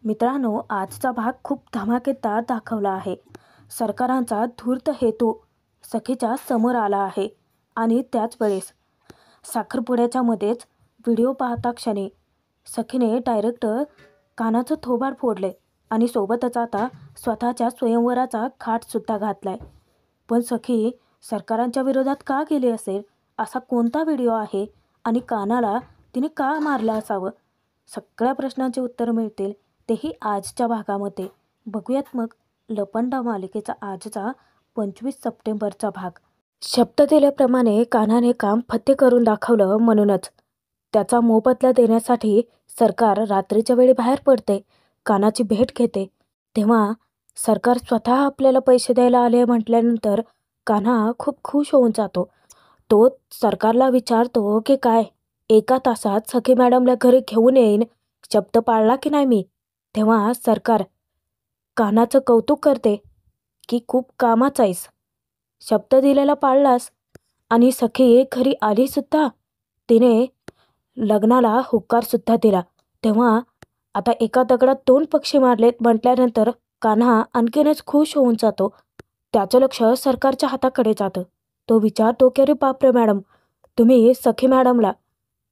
मित्रांनो, आजचा भाग खूप धमाकेदार दाखवला आहे. सरकारांचा धूर्त हेतू सखीच्या समोर आला आहे आणि त्याच वेळेस साखरपुड्याच्या मध्येच व्हिडिओ पाहता क्षणी सखीने डायरेक्ट कानाचं थोबाड फोडले आणि सोबतच आता स्वतःच्या स्वयंवराचा घाटसुद्धा घातलाय. पण सखी सरकारांच्या विरोधात का गेली असेल? असा कोणता व्हिडिओ आहे आणि कानाला तिने का मारलं असावं? सगळ्या प्रश्नांची उत्तरं मिळतील तेही आजच्या भागामध्ये. बघूयात मग लपंडाव मालिकेचा आजचा 25 सप्टेंबरचा भाग. शब्द दिल्याप्रमाणे कान्हाने काम फत्ते करून दाखवलं. म्हणूनच त्याचा मोबदला देण्यासाठी सरकार रात्रीच्या वेळी बाहेर पडते, कानाची भेट घेते. तेव्हा सरकार स्वतः आपल्याला पैसे द्यायला आले म्हटल्यानंतर कान्हा खूप खुश होऊन जातो. तो सरकारला विचारतो की काय 1 तासात सखी मॅडमला घरी घेऊन येईन, शब्द पाळला की नाही मी? तेव्हा सरकार कान्हाचं कौतुक करते की खूप कामाचा आहेस, शब्द दिलेला पाळलास. आणि सखी घरी आली सुद्धा, तिने लग्नाला होकारसुद्धा दिला. तेव्हा आता एका दगडात 2 पक्षी मारलेत म्हटल्यानंतर कान्हा आणखीनच खुश होऊन जातो. त्याचं लक्ष सरकारच्या हाताकडे जातं. तो विचारतो की अरे बापरे मॅडम, तुम्ही सखी मॅडमला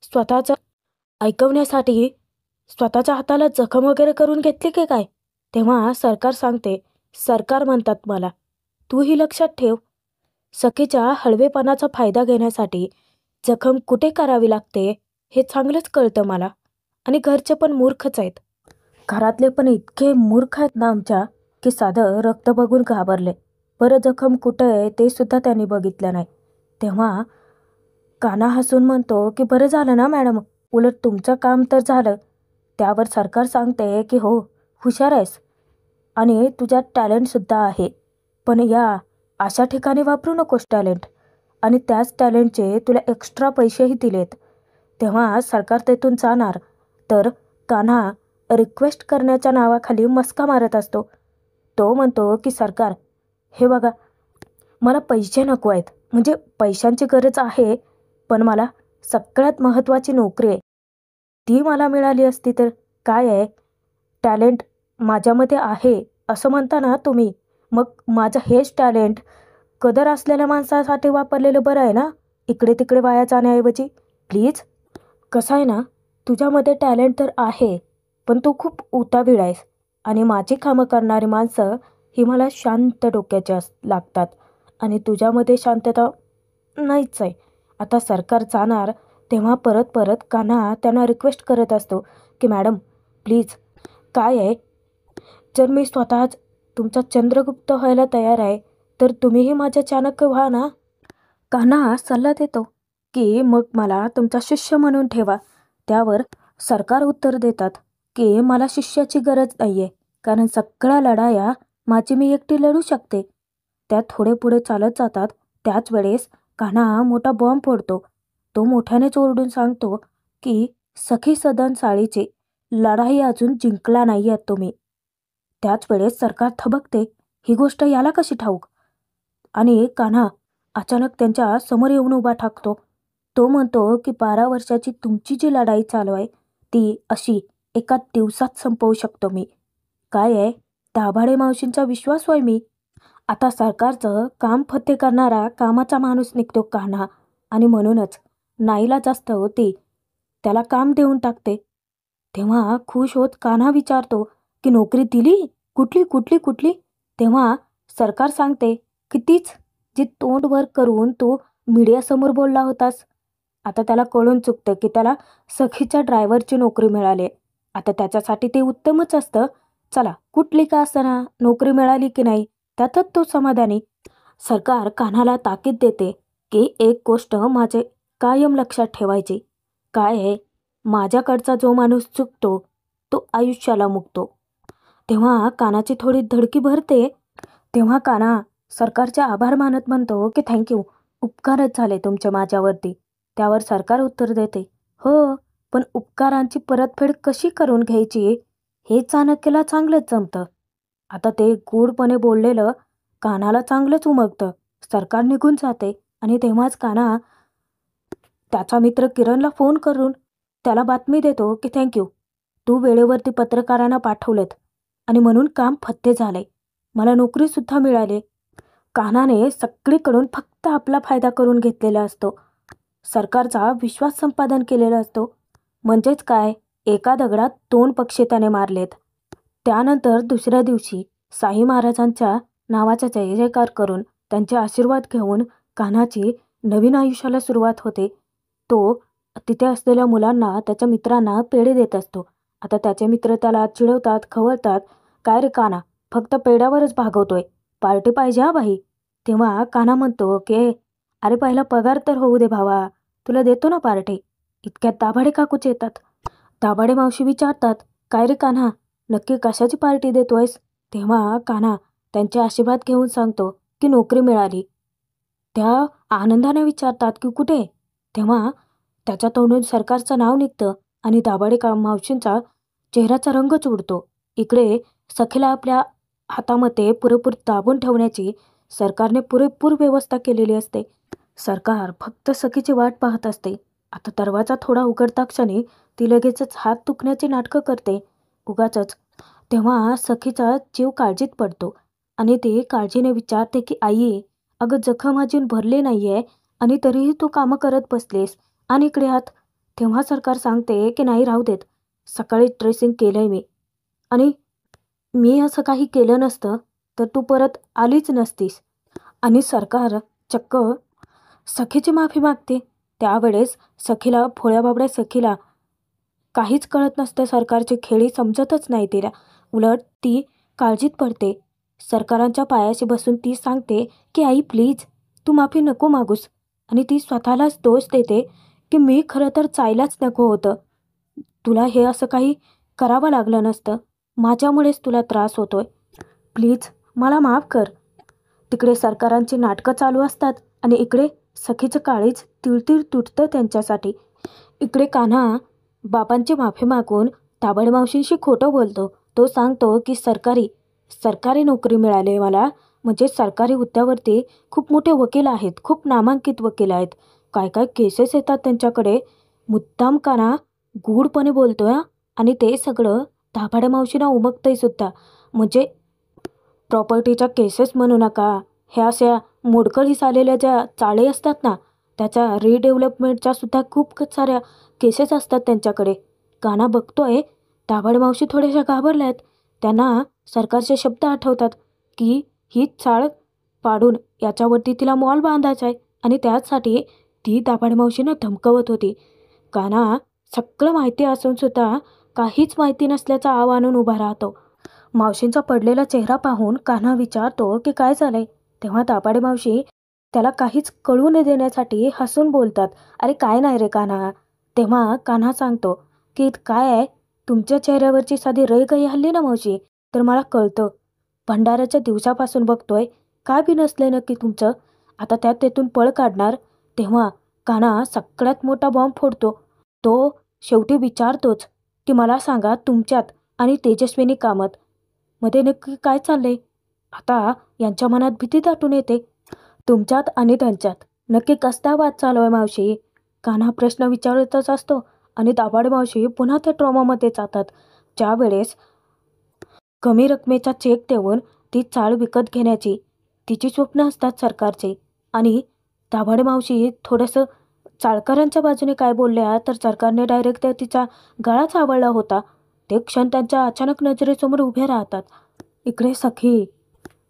स्वतःचं ऐकवण्यासाठी स्वतःच्या हाताला जखम वगैरे करून घेतली की काय? तेव्हा सरकार सांगते, सरकार म्हणतात मला, तूही लक्षात ठेव, सखीच्या हळवेपणाचा फायदा घेण्यासाठी जखम कुठे करावी लागते हे चांगलंच कळतं मला. आणि घरचे पण मूर्खच आहेत, घरातले पण इतके मूर्ख आहेत ना आमच्या की साधं रक्त बघून घाबरले. बरं जखम कुठं आहे ते सुद्धा त्यांनी बघितलं नाही. तेव्हा कान्हा हसून म्हणतो की बरं झालं ना मॅडम, उलट तुमचं काम तर झालं. त्यावर सरकार सांगते की हो, हुशार आहेस आणि तुझ्यात टॅलेंटसुद्धा आहे, पण या अशा ठिकाणी वापरू नकोस टॅलेंट. आणि त्याच टॅलेंटचे तुला एक्स्ट्रा पैसेही दिलेत. तेव्हा सरकार तेथून जाणार तर कान्हा रिक्वेस्ट करण्याच्या नावाखाली मस्का मारत असतो. तो म्हणतो की सरकार हे बघा, मला पैसे नको आहेत, म्हणजे पैशांची गरज आहे, पण मला सगळ्यात महत्त्वाची नोकरी आहे, ती मला मिळाली असती तर काय आहे, टॅलेंट माझ्यामध्ये आहे असं म्हणता ना तुम्ही, मग माझं हेच टॅलेंट कदर असलेल्या माणसासाठी वापरलेलं बरं आहे ना, इकडे तिकडे वाया जाण्याऐवजी. प्लीज. कसं आहे ना, तुझ्यामध्ये टॅलेंट तर आहे, पण तू खूप उतावीळ आहेस आणि माझी कामं करणारी माणसं ही मला शांत डोक्याची लागतात आणि तुझ्यामध्ये शांतता नाहीच आहे. आता सरकार जाणार तेव्हा परत परत कान्हा त्यांना रिक्वेस्ट करत असतो की मॅडम प्लीज, काय आहे, जर मी स्वतःच तुमचा चंद्रगुप्त व्हायला तयार आहे तर तुम्हीही माझ्या चाणक्य व्हा ना. कान्हा सल्ला देतो की मग मला तुमचा शिष्य म्हणून ठेवा. त्यावर सरकार उत्तर देतात की मला शिष्याची गरज नाही आहे, कारण सगळ्या लढाया माझी मी एकटी लढू शकते. त्या थोडे पुढे चालत जातात. त्याच वेळेस कान्हा मोठा बॉम्ब फोडतो. तो मोठ्यानेच ओरडून सांगतो की सखी सदन साळीची लढाई अजून जिंकला नाही आहात तुम्ही. त्याच वेळेस सरकार थबकते, ही गोष्ट याला कशी ठाऊक? आणि कान्हा अचानक त्यांच्या समोर येऊन उभा ठाकतो. तो म्हणतो की 12 वर्षाची तुमची जी लढाई चालू आहे ती अशी एका दिवसात संपवू शकतो मी. काय आहे, दाभाडे मावशींचा विश्वास होय मी. आता सरकारचं काम फत्ते करणारा कामाचा माणूस निघतो कान्हा, आणि म्हणूनच नाईलाजास्त होती त्याला काम देऊन टाकते. तेव्हा खुश होत कान्हा विचारतो की नोकरी दिली? कुठली कुठली कुठली? तेव्हा सरकार सांगते की तीच जी तोंड वर करून तू मीडियासमोर बोलला होतास. आता त्याला कळून चुकतं की त्याला सखीच्या ड्रायव्हरची नोकरी मिळाली. आता त्याच्यासाठी ते उत्तमच असतं. चला, कुठली का असताना नोकरी मिळाली की नाही त्यातच तो समाधानी. सरकार कान्हाला ताकीद देते की एक गोष्ट माझे कायम लक्षात ठेवायची. काय आहे, माझ्याकडचा जो माणूस चुकतो तो आयुष्याला मुकतो. तेव्हा कानाची थोडी धडकी भरते. तेव्हा कान्हा सरकारचे आभार मानत म्हणतो की थँक्यू, उपकारच झाले तुमचे माझ्यावरती. त्यावर सरकार उत्तर देते, हो, पण उपकारांची परतफेड कशी करून घ्यायची हे चाणक्यला चांगलंच जमतं. आता ते गूढपणे बोललेलं कान्हाला चांगलंच उमगतं. सरकार निघून जाते आणि तेव्हाच कान्हा त्याचा मित्र किरणला फोन करून त्याला बातमी देतो की थँक्यू, तू वेळेवरती पत्रकारांना पाठवलेत आणि म्हणून काम फत्ते झाले. मला नोकरीसुद्धा मिळाली. कान्हाने सगळीकडून फक्त आपला फायदा करून घेतलेला असतो. सरकारचा विश्वास संपादन केलेला असतो. म्हणजेच काय, एका दगडात 2 पक्षी त्याने मारलेत. त्यानंतर दुसऱ्या दिवशी साई महाराजांच्या नावाचा जय जयकार करून त्यांचे आशीर्वाद घेऊन कान्हाची नवीन आयुष्याला सुरुवात होते. तो तिथे असलेल्या मुलांना, त्याच्या मित्रांना पेढे देत असतो. आता त्याचे मित्र त्याला चिडवतात, खवळतात, काय रे कान्हा, फक्त पेढ्यावरच भागवतोय, पार्टी पाहिजे हा बाई. तेव्हा कान्हा म्हणतो की अरे पहिला पगार तर होऊ दे भावा, तुला देतो ना पार्टी. इतक्यात दाभाडे काकूच येतात. दाभाडे मावशी विचारतात, काय रे कान्हा, नक्की कशाची पार्टी देतोयस? तेव्हा कान्हा त्यांचे आशीर्वाद घेऊन सांगतो की नोकरी मिळाली. त्या आनंदाने विचारतात की कुठे? तेव्हा त्याच्या तोंडून सरकारचं नाव निघतं आणि दाभाडे मावशींचा चेहऱ्याचा रंगच उडतो. इकडे सखीला आपल्या हातामध्ये पुरेपूर दाबून ठेवण्याची सरकारने पुरेपूर व्यवस्था केलेली असते. सरकार फक्त सखीची वाट पाहत असते. आता दरवाजा थोडा उघडता क्षणी ती लगेचच हात दुखण्याची नाटकं करते, उगाचच. तेव्हा सखीचा जीव काळजीत पडतो आणि ती काळजीने विचारते की आई, अगं जखम अजून भरली नाहीये आणि तरीही तू कामं करत बसलेस आणि इकडे आत. तेव्हा सरकार सांगते की नाही राहू देत, सकाळी ड्रेसिंग केलंय मी, आणि मी असं काही केलं नसतं तर तू परत आलीच नसतीस. आणि सरकार चक्क सखीची माफी मागते. त्यावेळेस सखीला, भोळ्या बाबड्या सखीला काहीच कळत नसतं. सरकारची खेळी समजतच नाही तिला. उलट ती काळजीत पडते. सरकारांच्या पायाशी बसून ती सांगते की आई प्लीज, तू माफी नको मागूस. आणि ती स्वतःलाच दोष देते की मी खरं तर चायलाच नको होतं. तुला हे असं काही करावं लागलं नसतं. माझ्यामुळेच तुला त्रास होतोय. प्लीज मला माफ कर. तिकडे सरकारांची नाटकं चालू असतात आणि इकडे सखीचं काळीज तिळतिळ तुटतं त्यांच्यासाठी. इकडे कान्हा बाबांची माफी मागून दाभाडे मावशींशी खोटं बोलतो. तो सांगतो की सरकारी नोकरी मिळाली मला, म्हणजे सरकारी हुद्द्यावरती खूप मोठे वकील आहेत, खूप नामांकित वकील आहेत, काय काय केसेस येतात त्यांच्याकडे. मुद्दाम कान्हा गूढपणे बोलतोय आणि ते सगळं दाभाडे मावशींना उमगतंय सुद्धा. म्हणजे प्रॉपर्टीच्या केसेस म्हणू नका, ह्या अशा मोडकळीस आलेल्या ज्या चाळे असतात ना, त्याच्या रिडेव्हलपमेंटच्या सुद्धा खूप साऱ्या केसेस असतात त्यांच्याकडे. कान्हा बघतोय दाभाडे मावशी थोड्याशा घाबरल्या आहेत. त्यांना सरकारचे शब्द आठवतात की ही चाळ पाडून याच्यावरती तिला मॉल बांधायचा आहे आणि त्यासाठी ती दाभाडे मावशींना धमकवत होती. कान्हा सगळं माहिती असून सुद्धा काहीच माहिती नसल्याचा आव आणून उभा राहतो. मावशींचा पडलेला चेहरा पाहून कान्हा विचारतो की काय झालंय? तेव्हा दाभाडे मावशी त्याला काहीच कळू न देण्यासाठी हसून बोलतात, अरे काय नाही रे कान्हा. तेव्हा कान्हा सांगतो की काय आहे, तुमच्या चेहऱ्यावरची साधी रईगई हल्ली ना मावशी, तर मला कळतं. भंडाऱ्याच्या दिवसापासून बघतोय, काय बी नसले नक्की तुमचं, आता त्यात तेथून पळ काढणार. तेव्हा कान्हा सगळ्यात मोठा बॉम्ब फोडतो. तो शेवटी विचारतोच की मला सांगा, तुमच्यात आणि तेजस्विनी कामत मध्ये नक्की काय चाललंय? आता यांच्या मनात भीती दाटून येते. तुमच्यात आणि त्यांच्यात नक्की कसला वाद चालू आहे मावशी? कान्हा प्रश्न विचारतच असतो आणि दाभाडे मावशी पुन्हा त्या ट्रॉमामध्ये जातात, ज्यावेळेस कमी रकमेचा चेक देऊन ती चाळ विकत घेण्याची तिची स्वप्न असतात सरकारचे. आणि दाभाडे मावशी थोडंसं चाळकरांच्या बाजूने काय बोलल्या तर सरकारने डायरेक्ट तिचा गळाच आवळला होता. ते क्षण त्यांच्या अचानक नजरेसमोर उभे राहतात. इकडे सखी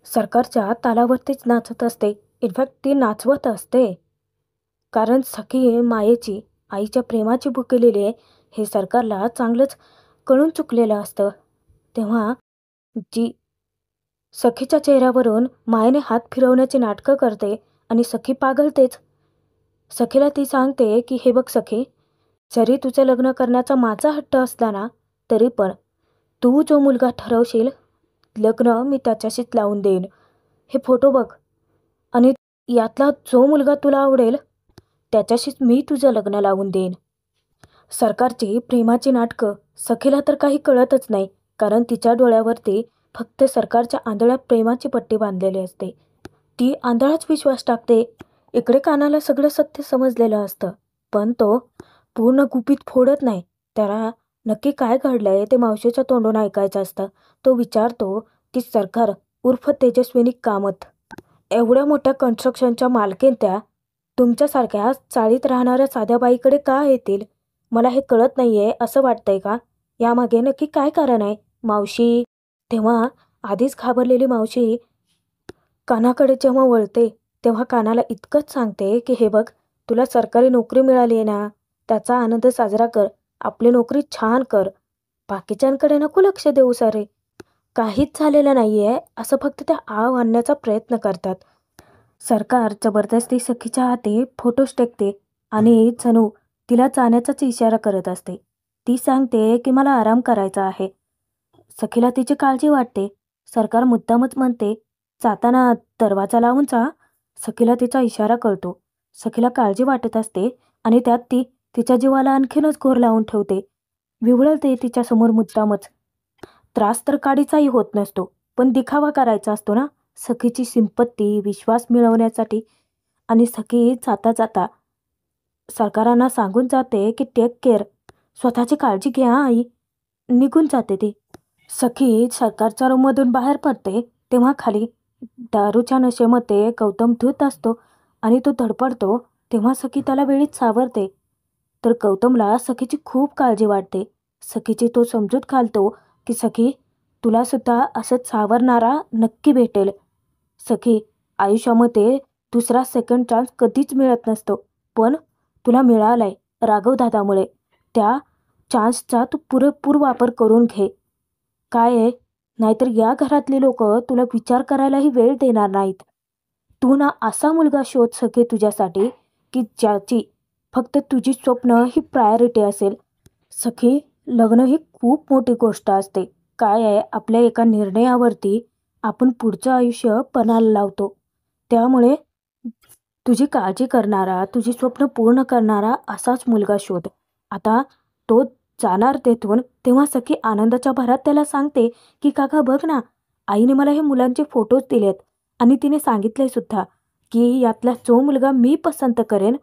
सरकारच्या तालावरतीच नाचत असते. इनफॅक्ट ती नाचवत असते, कारण सखी मायेची, आईच्या प्रेमाची भुकेलेली आहे हे सरकारला चांगलंच कळून चुकलेलं असतं. तेव्हा जी सखीच्या चेहऱ्यावरून मायेने हात फिरवण्याची नाटकं करते आणि सखी पागलतेच. सखीला ती सांगते की हे बघ सखी, जरी तुझं लग्न करण्याचा माझा हट्ट असला ना, तरी पण तू जो मुलगा ठरवशील लग्न मी त्याच्याशीच लावून देईन. हे फोटो बघ आणि यातला जो मुलगा तुला आवडेल त्याच्याशीच मी तुझं लग्न लावून देईन. सरकारची प्रेमाची नाटकं सखीला तर काही कळतच नाही, कारण तिच्या डोळ्यावरती फक्त सरकारच्या आंधळ्या प्रेमाची पट्टी बांधलेली असते. ती आंधळाच विश्वास टाकते. इकडे कानाला सगळं सत्य समजलेलं असतं, पण तो पूर्ण गुपित फोडत नाही. त्याला नक्की काय घडलंय ते मावशीच्या तोंडून ऐकायचं असतं. तो विचारतो की सरकार उर्फ तेजस्विनी कामत एवढ्या मोठ्या कन्स्ट्रक्शनच्या मालकीण त्या तुमच्यासारख्या चाळीत राहणाऱ्या साध्या बाईकडे का येतील? मला हे कळत नाहीये असं वाटतंय का? यामागे नक्की काय कारण आहे मावशी? तेव्हा आधीच घाबरलेली मावशी कानाकडे जेव्हा वळते तेव्हा कानाला इतकंच सांगते की हे बघ, तुला सरकारी नोकरी मिळाली आहे ना, त्याचा आनंद साजरा कर. आपली नोकरी छान कर. बाकीच्यांकडे नको लक्ष देऊ सारे. काहीच झालेलं नाहीये असं फक्त त्या आव आणण्याचा प्रयत्न करतात. सरकार जबरदस्ती सखीच्या हाती फोटोज टेकते आणि जणू तिला जाण्याचाच इशारा करत असते. ती सांगते की मला आराम करायचा आहे. सखीला तिची काळजी वाटते. सरकार मुद्दामच म्हणते, जाताना दरवाजा लावून जा. सखीला तिचा इशारा कळतो. सखीला काळजी वाटत असते आणि त्यात ती तिच्या जीवाला आणखीनच घोर लावून ठेवते. विव्हळते तिच्यासमोर मुद्दामच. त्रास तर काडीचाही होत नसतो, पण दिखावा करायचा असतो ना, सखीची सिंपत्ती, विश्वास मिळवण्यासाठी. आणि सखी जाता जाता सरकारांना सांगून जाते की टेक केअर, स्वतःची काळजी घ्या आई. निघून जाते ती. सखी सरकारच्या रूममधून बाहेर पडते तेव्हा खाली दारूच्या नशेमध्ये गौतम धूत असतो आणि तो धडपडतो तेव्हा सखी त्याला वेळीच सावरते. तर गौतमला सखीची खूप काळजी वाटते. सखीची तो समजूत घालतो की सखी, तुला सुद्धा असंच सावरणारा नक्की भेटेल. सखी, आयुष्यामध्ये दुसरा सेकंड चान्स कधीच मिळत नसतो, पण तुला मिळालाय राघवदादामुळे. त्या चान्सचा तू पुरेपूर वापर करून घे. काय आहे, नाहीतर या घरातली लोक तुला विचार करायलाही वेळ देणार नाहीत. तू ना असा मुलगा शोध सखे तुझ्यासाठी की ज्याची फक्त तुझी स्वप्न ही प्रायोरिटी असेल. सखी, लग्न ही खूप मोठी गोष्ट असते. काय आहे, आपल्या एका निर्णयावरती आपण पुढचं आयुष्य पणाला लावतो. त्यामुळे तुझी काळजी करणारा, तुझी स्वप्न पूर्ण करणारा असाच मुलगा शोध. आता तो जाणार तेथून तेव्हा सखी आनंदाच्या भरात त्याला सांगते की काका बघ ना, आईने मला हे मुलांचे फोटोज दिलेत आणि तिने सांगितले सुद्धा की यातला जो मुलगा मी पसंत करेन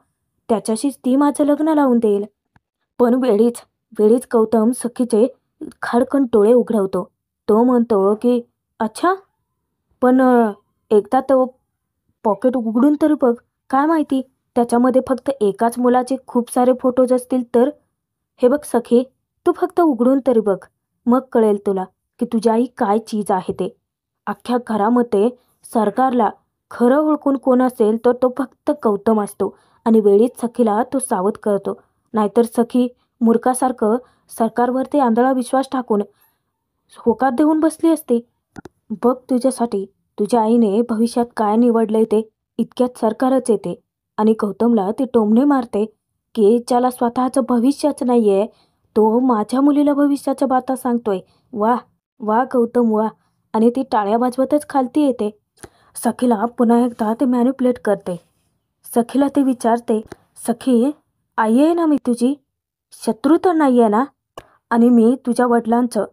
त्याच्याशीच ती माझं लग्न लावून देईल. पण वेळीच वेळीच गौतम सखीचे खाडकन डोळे उघडवतो. तो म्हणतो की अच्छा, पण एकदा तो पॉकेट उघडून तर बघ. काय माहिती त्याच्यामध्ये फक्त एकाच मुलाचे खूप सारे फोटोज असतील तर. हे बघ सखी, तू फक्त उघडून तरी बघ, मग कळेल तुला की तुझी आई काय चीज आहे ते. अख्ख्या घरामध्ये सरकारला खरं ओळखून कोण असेल तर तो फक्त गौतम असतो. आणि वेळीच सखीला तो सावध करतो. नाहीतर सखी मूर्खासारखं सरकारवरती आंधळा विश्वास टाकून होकार देऊन बसली असती. बघ तुझ्यासाठी तुझ्या आईने भविष्यात काय निवडलंय ते. इतक्यात सरकारच येते आणि गौतमला ती टोमणे मारते की ज्याला स्वतःचं भविष्यच नाहीये तो माझ्या मुलीला भविष्याच्या बाता सांगतोय. वा वा गौतम वा. आणि ती टाळ्या वाजवतच खालती येते. सखीला पुन्हा एकदा ते मॅन्युप्युलेट करते. सखीला ते विचारते, सखी आई आहे ना मी तुझी, शत्रू तर नाही आहे ना? आणि मी तुझ्या वडिलांचं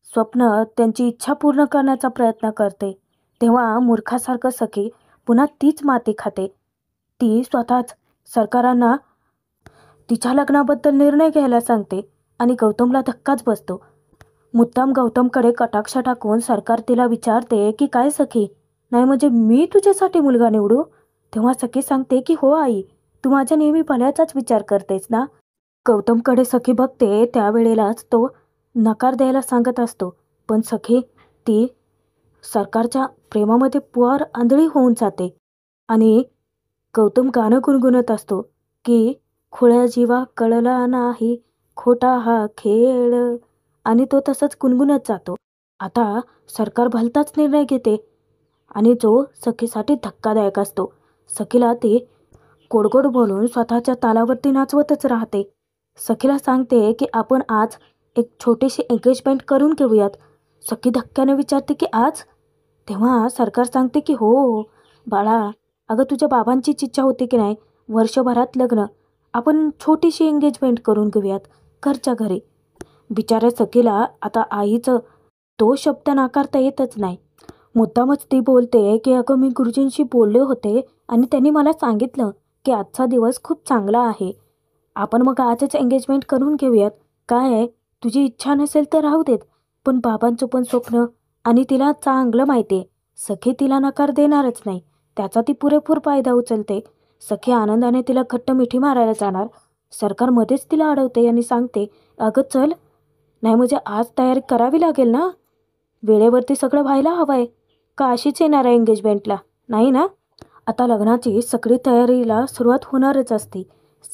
स्वप्न, त्यांची इच्छा पूर्ण करण्याचा प्रयत्न करते. तेव्हा मूर्खासारखं सखी पुन्हा तीच माती खाते. ती स्वतःच सरकारांना तिच्या लग्नाबद्दल निर्णय घ्यायला सांगते आणि गौतमला धक्काच बसतो. मुद्दाम गौतमकडे कटाक्ष टाकून सरकार तिला विचारते की काय सखी, नाही म्हणजे मी तुझ्यासाठी मुलगा निवडू? तेव्हा सखी सांगते की हो आई, तू माझ्या नेहमी भल्याचाच विचार करतेस ना. गौतमकडे सखी बघते त्यावेळेलाच तो नकार द्यायला सांगत असतो. पण सखी ती सरकारच्या प्रेमामध्ये पुआर आंधळी होऊन जाते. आणि गौतम गाणं गुणगुणत असतो की खुळ्या जीवा कळला नाही खोटा हा खेळ. आणि तो तसंच गुणगुणत जातो. आता सरकार भलताच निर्णय घेते आणि जो सखीसाठी धक्कादायक असतो. सखीला ती गोडगोड बोलून स्वतःच्या तालावरती नाचवतच राहते. सखीला सांगते की आपण आज एक छोटीशी एंगेजमेंट करून घेऊयात. सखी धक्क्याने विचारते की आज? तेव्हा सरकार सांगते की हो बाळा, अगं तुझ्या बाबांचीच इच्छा होती की नाही, वर्षभरात लग्न, आपण छोटीशी एंगेजमेंट करून घेऊयात घरच्या घरी. बिचाऱ्या सखीला आता आईचं तो शब्द नाकारता येतच नाही. मुद्दामच ती बोलते की अगं मी गुरुजींशी बोलले होते आणि त्यांनी मला सांगितलं की आजचा दिवस खूप चांगला आहे, आपण मग आजच एंगेजमेंट करून घेऊयात. काय आहे, तुझी इच्छा नसेल तर राहू देत, पण बाबांचं पण स्वप्न आणि तिला चांगलं माहिती आहे. सखी तिला नकार देणारच नाही. त्याचा ती पुरेपूर फायदा उचलते. सखी आनंदाने तिला घट्ट मिठी मारायला जाणार. सरकार मध्येच तिला अडवते आणि सांगते, अगं चल. नाही म्हणजे आज तयारी करावी लागेल ना. वेळेवरती सगळं व्हायला हवंय. का अशीच येणार आहे एंगेजमेंटला? नाही ना. आता लग्नाची सगळी तयारीला सुरुवात होणारच असते.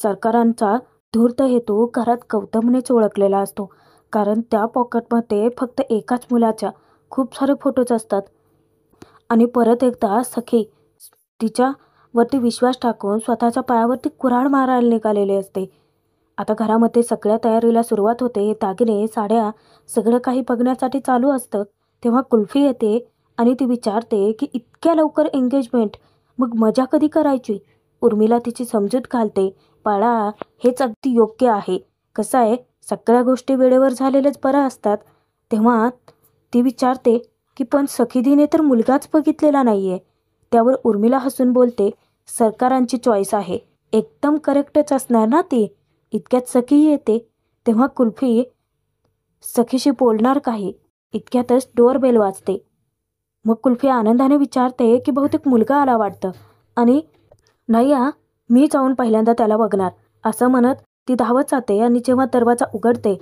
सरकारांचा धूर्त हेतू घरात गौतमनेच ओळखलेला असतो. कारण त्या पॉकेटमध्ये फक्त एकाच मुलाच्या खूप सारे फोटोज असतात. आणि परत एकदा सखी तिच्यावरती विश्वास टाकून स्वतःच्या पायावरती कुऱ्हाड मारायला निघालेली असते. आता घरामध्ये सगळ्या तयारीला सुरुवात होते. दागिने, साड्या सगळं काही बघण्यासाठी चालू असतं. तेव्हा कुल्फी येते आणि ती विचारते की इतक्या लवकर एंगेजमेंट, मग मजा कधी करायची? उर्मिला तिची समजूत घालते, बाळा हेच अगदी योग्य आहे. कसं आहे, सगळ्या गोष्टी वेळेवर झालेल्याच बऱ्या असतात. तेव्हा ती विचारते की पण सखीदीने तर मुलगाच बघितलेला नाही आहे. त्यावर उर्मिला हसून बोलते, सरकारांची चॉईस आहे, एकदम करेक्टच असणार ना ती. इतक्यात सखी येते. तेव्हा कुल्फी सखीशी बोलणार काही इतक्यातच डोअरबेल वाजते. मग कुल्फी आनंदाने विचारते की बहुतेक मुलगा आला वाटतं. आणि नाही मी जाऊन पहिल्यांदा त्याला बघणार, असं म्हणत ती धावत जाते. आणि जेव्हा दरवाजा उघडते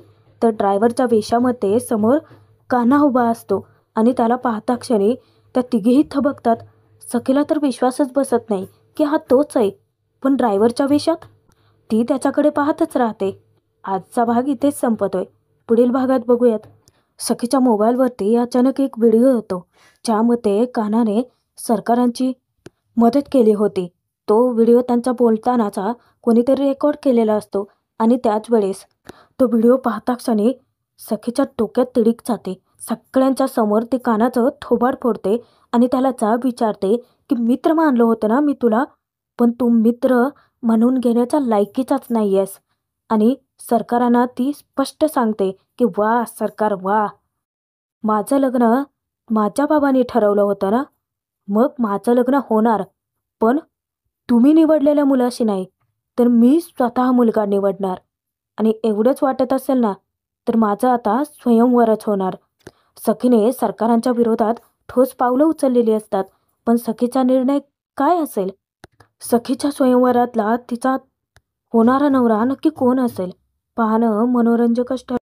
तर ड्रायव्हरच्या वेशामध्ये समोर कान्हा उभा असतो. आणि त्याला पाहता क्षणी त्या तिघीही थबकतात. सखीला तर विश्वासच बसत नाही की हा तोच आहे, पण ड्रायव्हरच्या वेशात. ती त्याच्याकडे पाहतच राहते. आजचा भाग इथेच संपतोय. पुढील भागात बघूयात. सखीच्या मोबाईलवरती अचानक एक व्हिडिओ येतो, ज्यामध्ये कान्हाने सरकारांची मदत केली होती. तो व्हिडिओ त्यांचा बोलतानाचा कोणीतरी रेकॉर्ड केलेला असतो. आणि त्याच वेळेस तो व्हिडिओ पाहता क्षणी सखीच्या डोक्यात तिडीक जाते. सगळ्यांच्या समोर ती कानाचं थोबाड फोडते आणि त्याला जाब विचारते की मित्र मानलं होतं ना मी तुला, पण तू मित्र म्हणून घेण्याच्या लायकीचाच नाही आहेस. आणि सरकारांना ती स्पष्ट सांगते की वा सरकार वा, माझं लग्न माझ्या बाबांनी ठरवलं होतं ना, मग माझं लग्न होणार, पण तुम्ही निवडलेल्या मुलाशी नाही, तर मी स्वतः मुलगा निवडणार. आणि एवढंच वाटत असेल ना, तर माझं आता स्वयंवरच होणार. सखीने सरकारांच्या विरोधात ठोस पावलं उचललेली असतात. पण सखीचा निर्णय काय असेल? सखीच्या स्वयंवरातला तिचा होणारा नवरा नक्की कोण असेल? पाहणं मनोरंजकच ठरेल.